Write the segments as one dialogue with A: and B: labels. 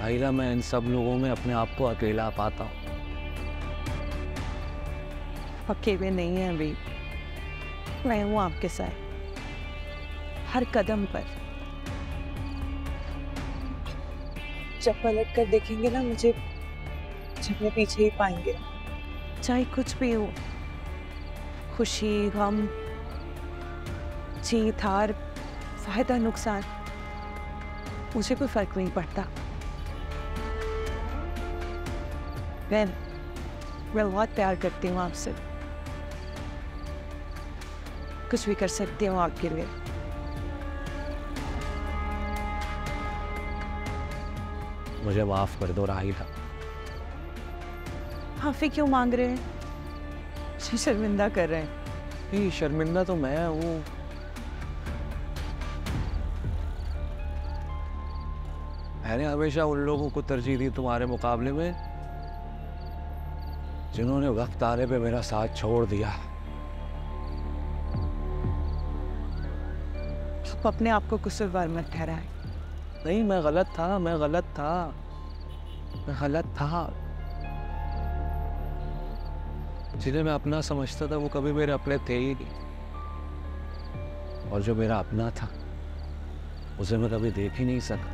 A: आइला, मैं इन सब लोगों में अपने आप को अकेला पाता हूँ।
B: अकेले नहीं है अभी, मैं हूँ आपके साथ हर कदम पर।
C: जब पलट कर देखेंगे ना मुझे अपने पीछे ही पाएंगे।
B: चाहे कुछ भी हो, खुशी गम, जीत हार, फायदा नुकसान, मुझे कोई फर्क नहीं पड़ता। मैं बहुत प्यार करती हूँ आपसे, कुछ भी कर सकती हूँ आपके लिए।
A: मुझे माफ कर दो राहिला।
B: माफी क्यों मांग रहे हैं? मुझे शर्मिंदा कर रहे हैं।
A: नहीं, शर्मिंदा तो मैं हूँ। मैंने हमेशा उन लोगों को तरजीह दी तुम्हारे मुकाबले में जिन्होंने वक्त आने पे मेरा साथ छोड़ दिया।
B: आप अपने आप को कसूरवार मत ठहराएं।
A: नहीं, मैं गलत था, मैं गलत था, मैं गलत था। जिन्हें मैं अपना समझता था वो कभी मेरे अपने थे ही नहीं, और जो मेरा अपना था उसे मैं कभी देख ही नहीं सका।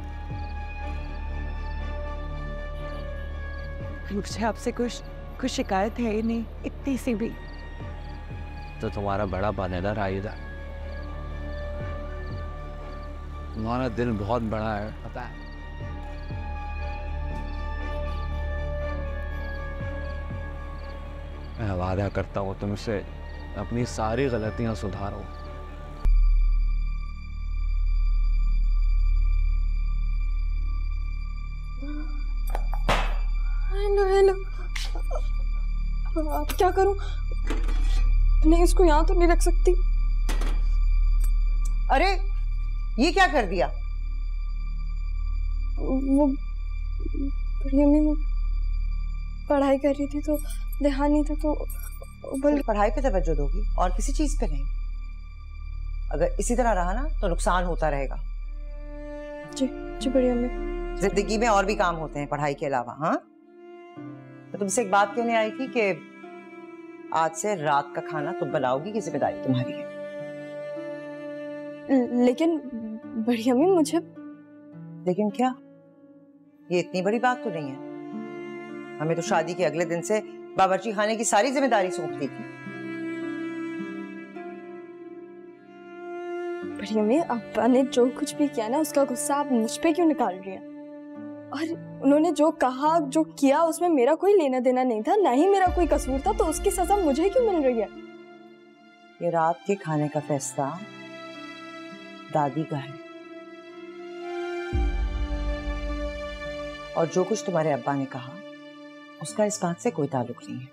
B: मुझे आपसे कुछ शिकायत है ही नहीं, इतनी सी भी।
A: तो तुम्हारा बड़ा बनेगा राहिला, तुम्हारा दिल बहुत बड़ा है, पता है। मैं वादा करता हूँ तुमसे अपनी सारी गलतियां सुधारो।
D: हेलो हेलो, अब क्या करूं? नहीं, इसको यहाँ तो नहीं रख सकती।
C: अरे ये क्या कर दिया?
D: वो मैं पढ़ाई कर रही थी तो ध्यान नहीं था, तो
C: सिर्फ पढ़ाई पे तवज्जो दोगी और किसी चीज पे नहीं। अगर इसी तरह रहा ना तो नुकसान होता रहेगा।
D: जी जी बड़ी अम्मी।
C: जिंदगी में और भी काम होते हैं पढ़ाई के अलावा। हाँ, तो तुमसे एक बात कहने आई थी कि आज से रात का खाना तुम बनाओगी, की जिम्मेदारी तुम्हारी है।
D: लेकिन बड़ी अम्मी मुझे।
C: लेकिन क्या? ये इतनी बड़ी बात तो नहीं है। हमें तो शादी के अगले दिन से बावर्ची खाने की सारी जिम्मेदारी सौंप दी थी।
D: बड़ी अम्मी, अब्बा ने जो कुछ भी किया ना, उसका गुस्सा आप मुझ पे क्यों निकाल रही हैं? और उन्होंने जो कहा, जो किया, उसमें मेरा कोई लेना देना नहीं था, ना ही मेरा कोई कसूर था, तो उसकी सजा मुझे क्यों मिल रही है?
C: ये रात के खाने का फैसला दादी का है, और जो कुछ तुम्हारे अब्बा ने कहा उसका इस बात से कोई ताल्लुक नहीं है।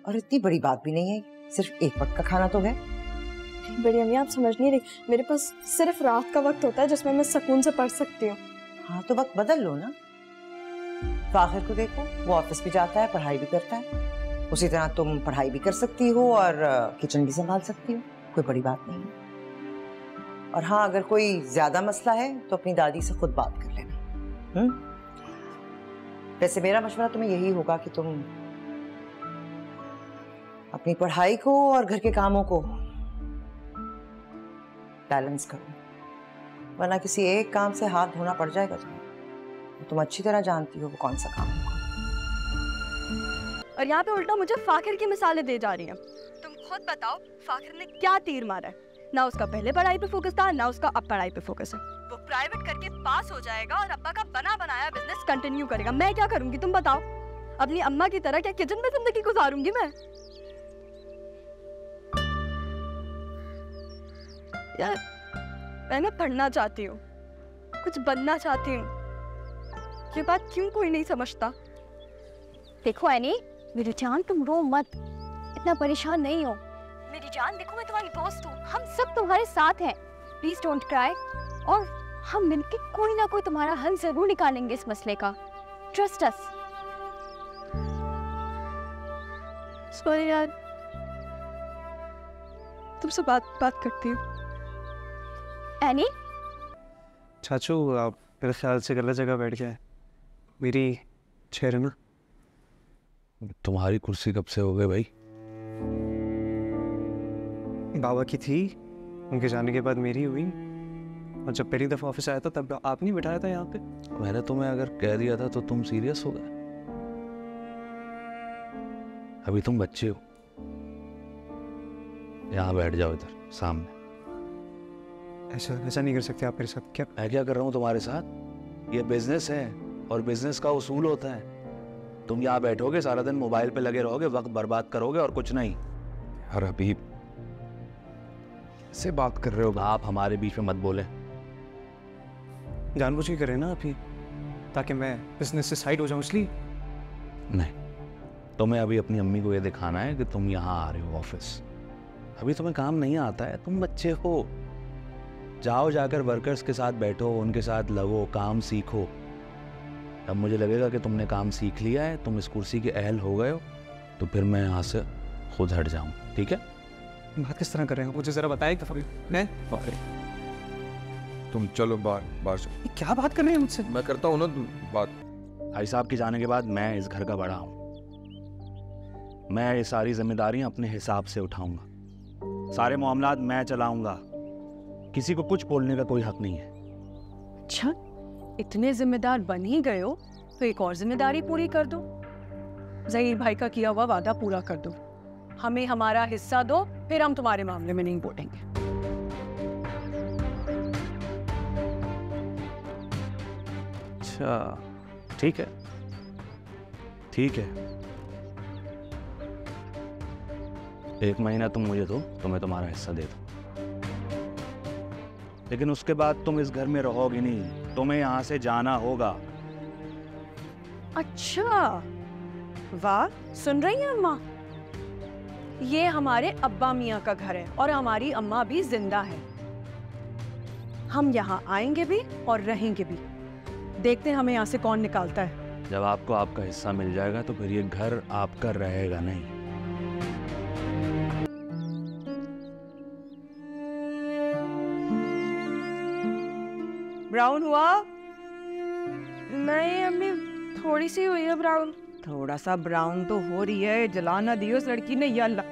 C: और इतनी बड़ी बात भी नहीं है, सिर्फ एक वक्त का खाना तो है।
D: बड़ी अम्मी, आप समझ नहीं रही, मेरे पास सिर्फ रात का वक्त होता है जिसमें मैं सुकून से पढ़ सकती हूँ।
C: हाँ, तो वक्त बदल लो ना। फाखिर को देखो, वो ऑफिस भी जाता है, पढ़ाई भी करता है। उसी तरह तुम पढ़ाई भी कर सकती हो और किचन भी संभाल सकती हो, कोई बड़ी बात नहीं है। और हाँ, अगर कोई ज्यादा मसला है तो अपनी दादी से खुद बात कर लेना। वैसे मेरा मशवरा तुम्हें यही होगा कि तुम अपनी पढ़ाई को और घर के कामों को बैलेंस करो, वरना किसी एक काम से हाथ धोना पड़ जाएगा तुम्हें। तुम अच्छी तरह जानती हो वो कौन सा काम होगा।
D: और यहाँ पे उल्टा मुझे फाखिर की मिसालें दे जा रही हैं। तुम खुद बताओ, फाखिर ने क्या तीर मारा है? ना उसका पहले पढ़ाई पे फोकस था, ना उसका अब पढ़ाई पे फोकस है। वो प्राइवेट करके पास हो जाएगा और अब्बा का बना बनाया बिजनेस कंटिन्यू करेगा। मैं क्या करूंगी, तुम बताओ? अपनी अम्मा की तरह क्या किचन में जिंदगी गुजारूंगी मैं? यार, मैं ना पढ़ना चाहती हूँ, कुछ बनना चाहती हूँ, ये बात क्यों कोई नहीं समझता?
E: देखो एनी, मेरी जान, तुम रो मत, इतना परेशान नहीं हो। मेरी जान, देखो मैं तुम्हारी दोस्त हूँ, हम सब तुम्हारे साथ हैं। प्लीज डोंट क्राई, और हम मिलके कोई ना कोई तुम्हारा हल जरूर निकालेंगे इस मसले का। Trust us.
D: सॉरी यार, तुमसे बात करती हूँ।
E: एनी,
F: चाचू, आप मेरे ख्याल से गलत जगह बैठ गए। मेरी चेयर है ना।
A: तुम्हारी कुर्सी कब से हो गई भाई?
F: बाबा की थी, उनके जाने के बाद मेरी हुई, और जब पहली दफ़ा ऑफिस आया था तब आप नहीं बिठाया था यहाँ पे।
A: मैंने तुम्हें अगर कह दिया था तो तुम सीरियस हो गए? अभी तुम बच्चे हो, यहाँ बैठ जाओ इधर सामने।
F: ऐसा नहीं कर सकते आप मेरे साथ। क्या
A: मैं क्या कर रहा हूँ तुम्हारे साथ? ये बिजनेस है और बिजनेस का उसूल होता है। तुम यहाँ बैठोगे सारा दिन मोबाइल पे लगे रहोगे, वक्त बर्बाद करोगे और कुछ नहीं।
G: यार अभी से बात कर रहे हो?
A: आप हमारे बीच में मत बोले।
F: जानबूझ के करे ना आप ही, ताकि मैं बिजनेस से साइड हो जाऊँ इसलिए?
A: नहीं, तुम्हें अभी अपनी अम्मी को ये दिखाना है कि तुम यहाँ आ रहे हो ऑफिस। अभी तुम्हें काम नहीं आता है, तुम बच्चे हो। जाओ जाकर वर्कर्स के साथ बैठो, उनके साथ लगो, काम सीखो। अब मुझे लगेगा कि तुमने काम सीख लिया है, तुम इस कुर्सी के अहल हो गए हो, तो फिर मैं यहाँ से खुद हट जाऊँ, ठीक है?
F: बात किस तरह कर रहे हो, मुझे ज़रा बताएं एक दफ़ा। मैं
G: तुम चलो बाहर से।
F: क्या बात कर रहे हैं मुझसे?
G: मैं करता हूँ ना बात।
A: भाई साहब के जाने के बाद मैं इस घर का बड़ा हूँ। मैं ये सारी जिम्मेदारियाँ अपने हिसाब से उठाऊंगा, सारे मामलात मैं चलाऊंगा। किसी को कुछ बोलने का कोई हक नहीं है।
B: अच्छा, इतने जिम्मेदार बन ही गए हो तो एक और जिम्मेदारी पूरी कर दो। ज़हीर भाई का किया हुआ वादा पूरा कर दो। हमें हमारा हिस्सा दो, फिर हम तुम्हारे मामले में नहीं बोलेंगे।
A: अच्छा ठीक है, ठीक है। 1 महीना तुम मुझे दो, तो मैं तुम्हारा हिस्सा दे दूँ। लेकिन उसके बाद तुम इस घर में रहोगी नहीं, तुम्हें यहाँ से जाना होगा।
B: अच्छा, वाह, सुन रही हैं अम्मा? ये हमारे अब्बा मियाँ का घर है और हमारी अम्मा भी जिंदा है। हम यहाँ आएंगे भी और रहेंगे भी। देखते हैं हमें यहाँ से कौन निकालता है।
A: जब आपको आपका हिस्सा मिल जाएगा तो फिर ये घर आपका रहेगा नहीं।
B: ब्राउन हुआ?
D: नहीं अम्मी, थोड़ी सी हुई है ब्राउन।
B: थोड़ा सा ब्राउन तो हो रही है, जला ना दियो उस लड़की ने। या अल्लाह,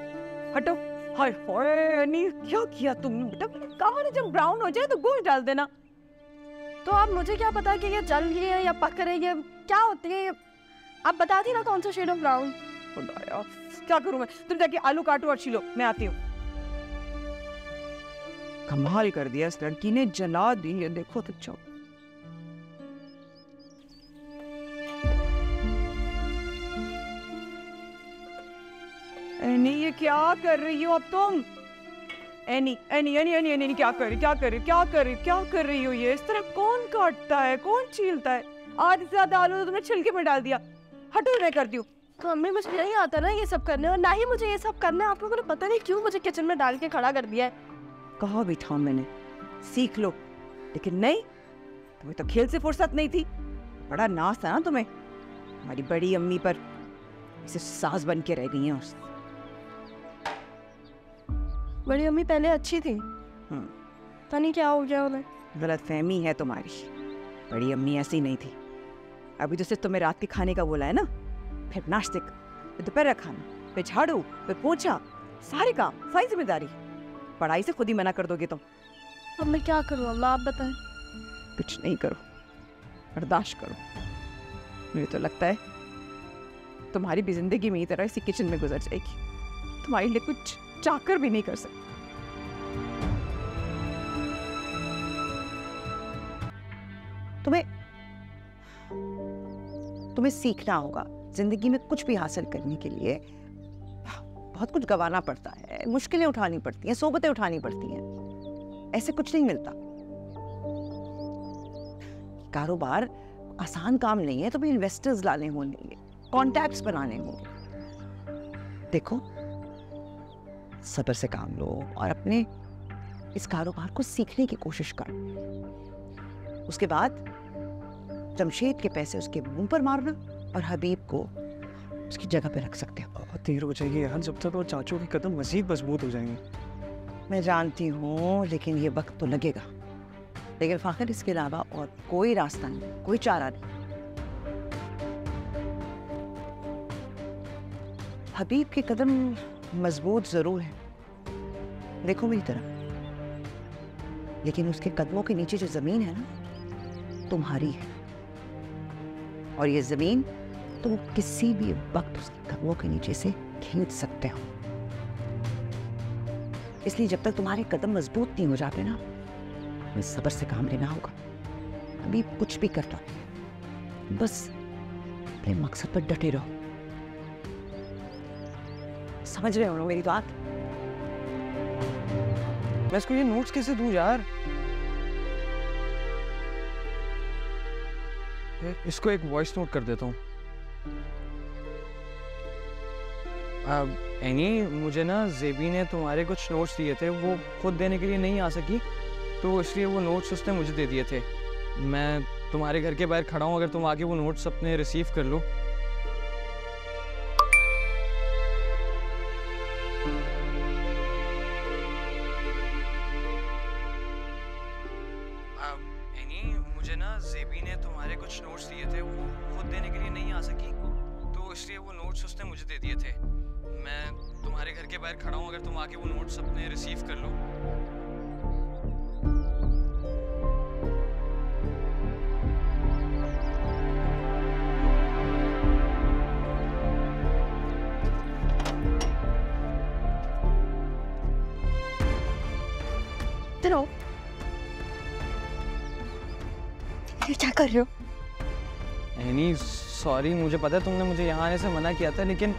B: हटो। हाय हाय, नहीं क्या किया तुमने बेटा? कहा ना जब ब्राउन हो जाए तो गोश्त डाल देना।
D: तो आप मुझे क्या पता कि ये जल रही है या पक रही है, क्या होती है? आप बता दी ना कौन सा शेड ऑफ ब्राउन।
B: खुदाया, क्या करूं मैं? तुम जाके आलू काटो और छिलो, मैं आती हूँ। कमाल कर दिया इस लड़की ने, जला दी है। देखो तो जाओ। एनी, ये क्या कर रही हो अब तुम? Any any any any any, क्या कर रही हो ये? इस तरह कौन काटता है, कौन छीलता है? आज से ज्यादा आलू तो तुमने छिलके में डाल दिया। हटो, मैं करती हूँ।
D: तो अम्मी मुझे नहीं आता ना ये सब करने, और ना ही मुझे ये सब करना है। आप लोगों ने पता नहीं क्यों मुझे किचन में डाल के खड़ा कर दिया है।
B: कहा भी था मैंने, सीख लो, लेकिन नहीं। तुम्हें तो खेल से फुर्सत नहीं थी। बड़ा नाज था ना तुम्हें हमारी बड़ी अम्मी पर। इसे सास बन के रह गई हैं।
D: बड़ी अम्मी पहले अच्छी थी, पता नहीं क्या हो गया उन्हें।
B: गलतफहमी है तुम्हारी। बड़ी अम्मी ऐसी नहीं थी। अभी तो सिर्फ तुम्हें रात के खाने का बोला है ना, फिर नाश्ते का, फिर दोपहर का खाना, फिर झाड़ू, फिर पोछा, सारे काम, सारी जिम्मेदारी। पढ़ाई से खुद ही मना कर दोगे तुम।
D: अब मैं क्या करूँ अम्मा, आप बताएं।
B: कुछ नहीं करो, बर्दाश्त करो। मुझे तो लगता है तुम्हारी भी जिंदगी में ही तरह इसी किचन में गुजर जाएगी। तुम्हारे लिए कुछ चाकर भी नहीं कर सकती। तुम्हें सीखना होगा। जिंदगी में कुछ भी हासिल करने के लिए बहुत कुछ गंवाना पड़ता है, मुश्किलें उठानी पड़ती हैं, सोबतें उठानी पड़ती हैं। ऐसे कुछ नहीं मिलता। कारोबार आसान काम नहीं है। तुम्हें इन्वेस्टर्स लाने होंगे, कॉन्टैक्ट्स बनाने होंगे। देखो, सब्र से काम लो और अपने इस कारोबार को सीखने की कोशिश करो। उसके बाद जमशेद के पैसे उसके मुंह पर मारना और हबीब को उसकी जगह पे रख सकते हो।
F: देर हो जाएगी यार, जब तक वो चाचू के कदम मजीद मजबूत हो जाएंगे।
B: मैं जानती हूँ, लेकिन ये वक्त तो लगेगा। लेकिन फाखिर, इसके अलावा और कोई रास्ता नहीं, कोई चारा नहीं। हबीब के कदम मजबूत जरूर हैं, देखो मेरी तरफ, लेकिन उसके कदमों के नीचे जो जमीन है ना, तुम्हारी है। और ये जमीन तुम किसी भी वक्त उसके कदमों के नीचे से खींच सकते हो। इसलिए जब तक तुम्हारे कदम मजबूत नहीं हो जाते ना, हमें सब्र से काम लेना होगा। अभी कुछ भी करता है, बस अपने मकसद पर डटे रहो। समझ रहे हो ना मेरी बात?
F: मैं इसको ये नोट्स कैसे दूं यार? इसको एक वॉइस नोट कर देता हूँ। एनी, मुझे ना जेबी ने तुम्हारे कुछ नोट्स दिए थे, वो खुद देने के लिए नहीं आ सकी, तो इसलिए वो नोट्स उसने मुझे दे दिए थे। मैं तुम्हारे घर के बाहर खड़ा हूँ, अगर तुम आके वो नोट्स अपने रिसीव कर लो। मुझे ना जेबी ने तुम्हारे कुछ नोट्स दिए थे, वो खुद देने के लिए नहीं आ सकी, तो इसलिए वो नोट्स उसने मुझे दे दिए थे। मैं तुम्हारे घर के बाहर खड़ा हूँ, अगर तुम आके वो नोट्स अपने रिसीव कर लो।
D: चलो, ये क्या कर रहे हो?
F: एनी सॉरी, मुझे पता है तुमने मुझे यहाँ आने से मना किया था, लेकिन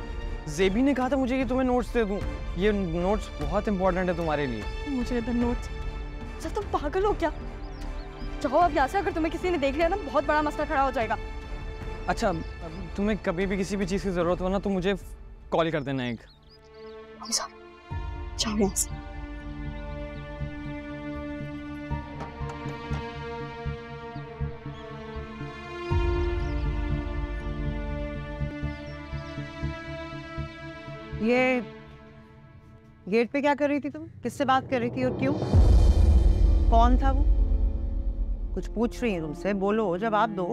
F: जेबी ने कहा था मुझे कि तुम्हें नोट्स दे दूँ। ये नोट्स बहुत इंपॉर्टेंट है तुम्हारे लिए।
D: मुझे इधर नोट्स? सर तुम पागल हो क्या? जाओ अब यहाँ से, अगर तुम्हें किसी ने देख लिया ना, बहुत बड़ा मसला खड़ा हो जाएगा।
F: अच्छा, तुम्हें कभी भी किसी भी चीज़ की ज़रूरत हो ना, तो मुझे कॉल कर देना एक।
D: जाओ यहाँ से।
B: ये गेट पे क्या कर रही थी तुम? किससे बात कर रही थी और क्यों? कौन था वो? कुछ पूछ रही है तुमसे, बोलो, जवाब दो।